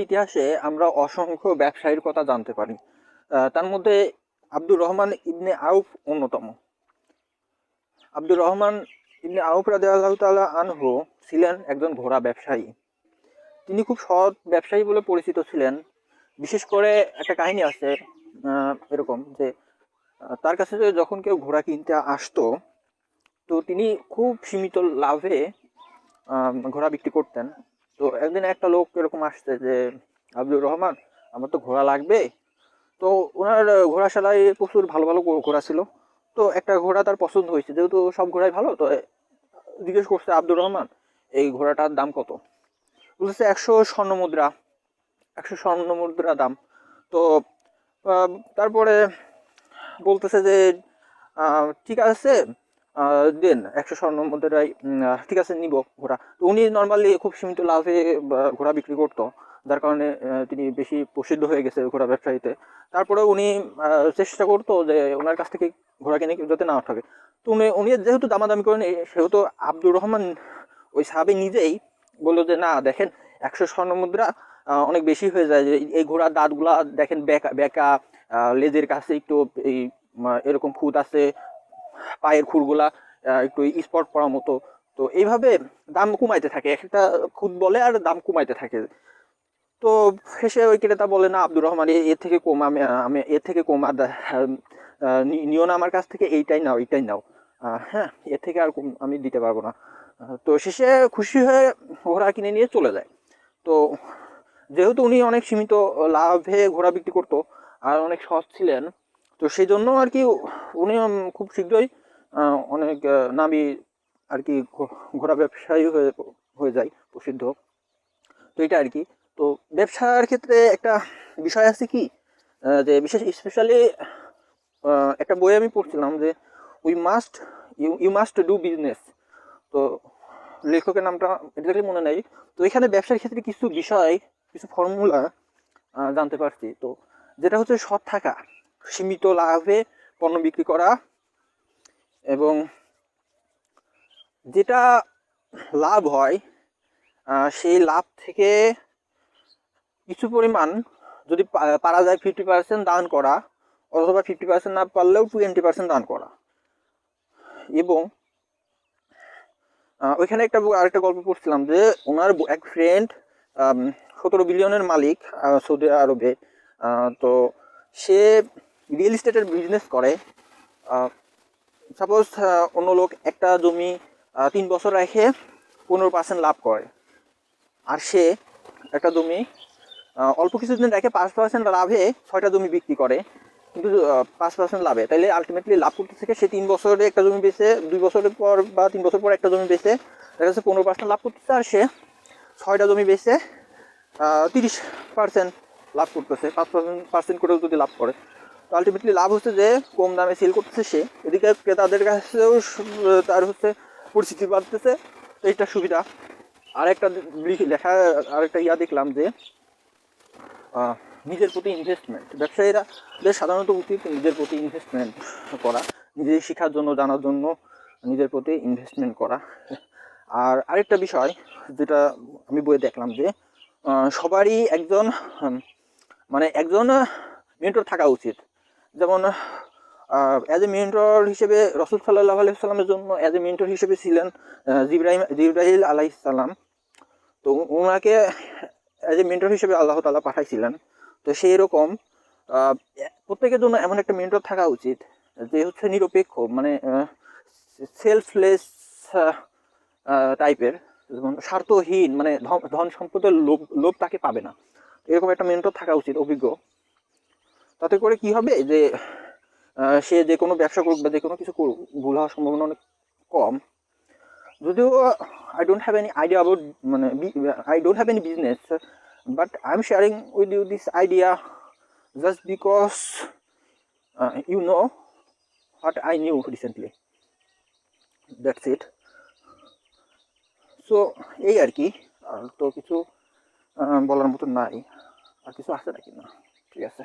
ইতিহাসে আমরা অসংখ্য ব্যবসায়ীর কথা জানতে পারি। তার মধ্যে আব্দুর রহমান ইবনে আউফ অন্যতম। আব্দুর রহমান ইবনে আউফ রাদিয়াল্লাহু তাআলা আনহু ছিলেন একজন ঘোড়া ব্যবসায়ী। তিনি খুব সৎ ব্যবসায়ী বলে পরিচিত ছিলেন। বিশেষ করে একটা কাহিনী আছে এরকম যে তার কাছে যখন কেউ ঘোড়া কিনতে আসতো, তো তিনি খুব সীমিত লাভে ঘোড়া বিক্রি করতেন। তো একদিন একটা লোক এরকম আসছে যে, আব্দুর রহমান, আমার তো ঘোড়া লাগবে। তো ওনার ঘোড়াশালায় প্রচুর ভালো ভালো ঘোড়া ছিল। তো একটা ঘোড়া তার পছন্দ হয়েছে, যেহেতু সব ঘোড়াই ভালো। তো জিজ্ঞেস করছে আব্দুর রহমান, এই ঘোড়াটার দাম কত? বলতেছে 100 স্বর্ণ মুদ্রা। 100 স্বর্ণ মুদ্রা দাম। তো তারপরে বলতেছে যে ঠিক আছে, দেন 100 স্বর্ণ মুদ্রায়, ঠিক আছে নিব ঘোড়া। তো উনি নর্মালি খুব সীমিত লাভে ঘোড়া বিক্রি করতো, যার কারণে তিনি বেশি প্রসিদ্ধ হয়ে গেছে ঘোড়া ব্যবসায়ীতে। তারপরে উনি চেষ্টা করতো যে ওনার কাছ থেকে ঘোড়া কিনে যাতে না থাকে। তো উনি উনি যেহেতু দামাদামি করেন, সেহেতু আব্দুর রহমান ওই সাহাবী নিজেই বললো যে না দেখেন, 100 স্বর্ণ মুদ্রা অনেক বেশি হয়ে যায়। যে এই ঘোড়ার দাঁতগুলা দেখেন বেঁকা বেঁকা, লেজের কাছে একটু এই এরকম খুঁত আছে, পায়ের খুরগুলা একটু স্পট পড়ার মতো। তো এইভাবে দাম কমাইতে থাকে, একটা খুদ বলে আর দাম কমাইতে থাকে। তো শেষে ওই ক্রেতা বলে, না আব্দুর রহমান, এর থেকে কম আমি আমি এর থেকে কম আর নিও না আমার কাছ থেকে, এইটাই নাও এইটাই নাও। হ্যাঁ, এর থেকে আর কম আমি দিতে পারবো না। তো শেষে খুশি হয়ে ঘোড়া কিনে নিয়ে চলে যায়। তো যেহেতু উনি অনেক সীমিত লাভে ঘোড়া বিক্রি করতো আর অনেক সৎ ছিলেন, তো সেই জন্য আর কি উনি খুব শীঘ্রই অনেক নামী আর কি ঘোড়া ব্যবসায়ী হয়ে হয়ে যায়, প্রসিদ্ধ। তো এটা আর কি। তো ব্যবসার ক্ষেত্রে একটা বিষয় আছে কি, যে বিশেষ স্পেশালি একটা বই আমি পড়ছিলাম যে we must you must do business. তো লেখকের নামটা এক্স্যাক্টলি মনে নেই। তো এখানে ব্যবসার ক্ষেত্রে কিছু বিষয়, কিছু ফর্মুলা জানতে পারছি। তো যেটা হচ্ছে সৎ থাকা, সীমিত লাভে পণ্য বিক্রি করা, এবং যেটা লাভ হয় সেই লাভ থেকে কিছু পরিমাণ যদি পারা যায় 50% দান করা, অথবা 50% না পারলেও 20% দান করা। এবং ওইখানে আরেকটা গল্প পড়ছিলাম যে ওনার এক ফ্রেন্ড 17 বিলিয়নের মালিক সৌদি আরবে। তো সে রিয়েল এস্টেটের বিজনেস করে। সাপোজ অন্য লোক একটা জমি 3 বছর রেখে 15% লাভ করে, আর সে একটা জমি অল্প কিছুদিন রেখে 5% লাভে 6টা জমি বিক্রি করে, কিন্তু 5% লাভে। তাইলে আলটিমেটলি লাভ করতে থেকে সে 3 বছরে একটা জমি বেচে, 2 বছরের পর বা 3 বছর পর একটা জমি বেচে দেখা যাচ্ছে 15% লাভ করতেছে, আর সে 6টা জমি বেচে 30% লাভ করতেছে। 5% করেও যদি লাভ করে, তো আলটিমেটলি লাভ হচ্ছে যে কম দামে সেল করতেছে সে, এদিকে ক্রেতাদের কাছেও তার হচ্ছে পরিচিতি বাড়তেছে। তো এইটা সুবিধা। আরেকটা লেখা, আরেকটা দেখলাম যে নিজের প্রতি ইনভেস্টমেন্ট, ব্যবসায়ীরা সাধারণত উচিত নিজের প্রতি ইনভেস্টমেন্ট করা, নিজের শেখার জন্য, জানার জন্য নিজের প্রতি ইনভেস্টমেন্ট করা। আর আরেকটা বিষয় যেটা আমি বইয়ে দেখলাম যে সবারই একজন মানে একজন মেন্টর থাকা উচিত। যেমন অ্যাজ এ মেন্টর হিসেবে রাসূল সাল্লাল্লাহু আলাইহি ওয়াসাল্লামের জন্য অ্যাজ এ মেন্টর হিসেবে ছিলেন জিবরাইল আলাইহিস সালাম। তো ওনাকে অ্যাজ এ মেন্টর হিসেবে আল্লাহ তাআলা পাঠাইছিলেন। তো সেই রকম প্রত্যেকের জন্য এমন একটা মেন্টর থাকা উচিত যে হচ্ছে নিরপেক্ষ, মানে সেলফলেস টাইপের, যেমন স্বার্থহীন, মানে ধন সম্পদের লোভ লোভ তাকে পাবে না। এরকম একটা মেন্টর থাকা উচিত, অভিজ্ঞ। তাতে করে কি হবে যে সে যে কোনো ব্যবসা করুক বা যে কোনো কিছু করুক, ভুল হওয়ার সম্ভাবনা অনেক কম। যদিও I don't have any idea about, মানে I don't have any business, but I'm sharing with you this idea just because you know what I knew recently. That's it. So এই আর কি। আর তো কিছু বলার মতো নাই। আর কিছু আছে নাকি? না, ঠিক আছে।